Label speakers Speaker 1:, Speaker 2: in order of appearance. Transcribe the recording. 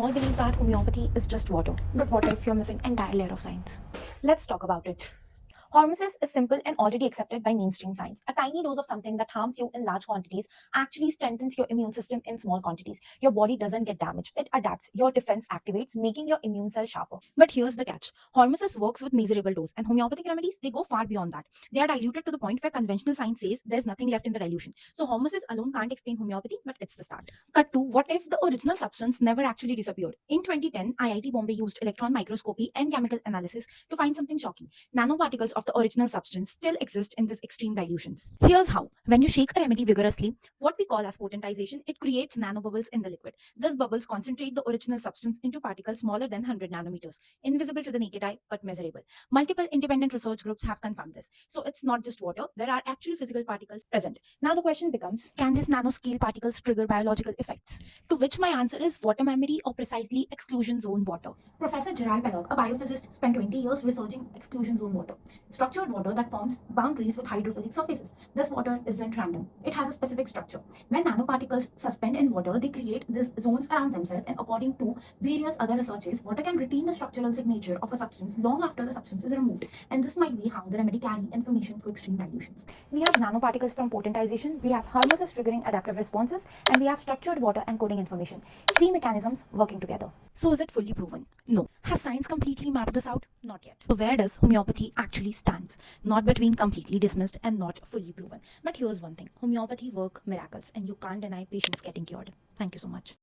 Speaker 1: all believe that homeopathy is just water, but what if you're missing entire layer of science? Let's talk about it. Hormesis is simple and already accepted by mainstream science. A tiny dose of something that harms you in large quantities actually strengthens your immune system in small quantities. Your body doesn't get damaged, it adapts. Your defense activates, making your immune cell sharper. But here's the catch. Hormesis works with measurable dose, and homeopathic remedies, they go far beyond that. They are diluted to the point where conventional science says there's nothing left in the dilution. So Hormesis alone can't explain homeopathy, but it's the start. Cut to, what if the original substance never actually disappeared? In 2010, IIT Bombay used electron microscopy and chemical analysis to find something shocking. Nanoparticles of the original substance still exist in these extreme dilutions. Here's how. When you shake a remedy vigorously, what we call as potentization, it creates nanobubbles in the liquid. These bubbles concentrate the original substance into particles smaller than 100 nanometers, invisible to the naked eye but measurable. Multiple independent research groups have confirmed this. So it's not just water, there are actual physical particles present. Now the question becomes, can these nanoscale particles trigger biological effects? To which my answer is water memory, or precisely exclusion zone water. Professor Gerald Kellogg, a biophysicist, spent 20 years researching exclusion zone water. Structured water that forms boundaries with hydrophilic surfaces. This water isn't random. It has a specific structure. When nanoparticles suspend in water, they create these zones around themselves, and according to various other researches, water can retain the structural signature of a substance long after the substance is removed. And this might be how the remedy carry information through extreme dilutions. We have nanoparticles from potentization, we have hormesis triggering adaptive responses, and we have structured water encoding information. Three mechanisms working together. So is it fully proven? No. Has science completely mapped this out? Not yet. So where does homeopathy actually stands? Not between completely dismissed and not fully proven. But here's one thing. Homeopathy work miracles, and you can't deny patients getting cured. Thank you so much.